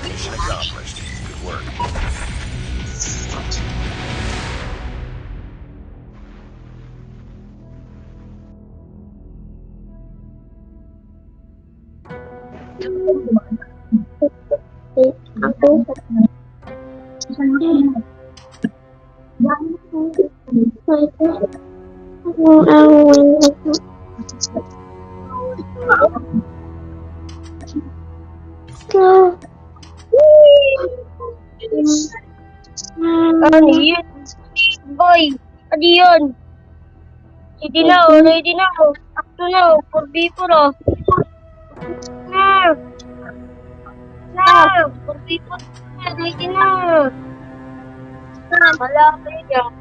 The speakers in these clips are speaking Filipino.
Mission accomplished. Good work. Ako. Ano yun? Boy, ano yun? Ready na oh, ready na oh. Akto na oh, 4v4 oh. Na! Na! 4v4 na, ready na. Malapit yan.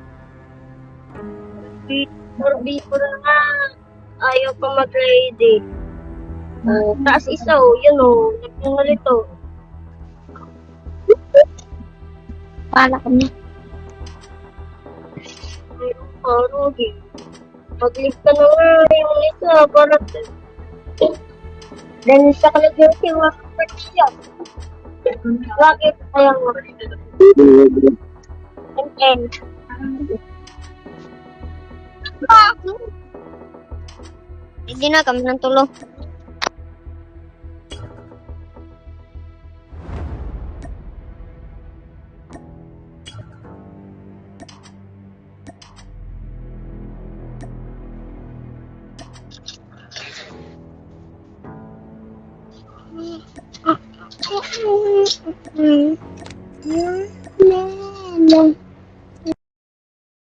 4v4 na nga. Ayaw pa mag-ready. Oh, taas isa oh, yun oh. Nagpungalit oh. Pala kami. Ayun pa, Rudy. Mag-leave ka na nga yung isa para dahil sa kalagyan wakit siya. Bakit kaya mo? And hindi na kami ng tulong.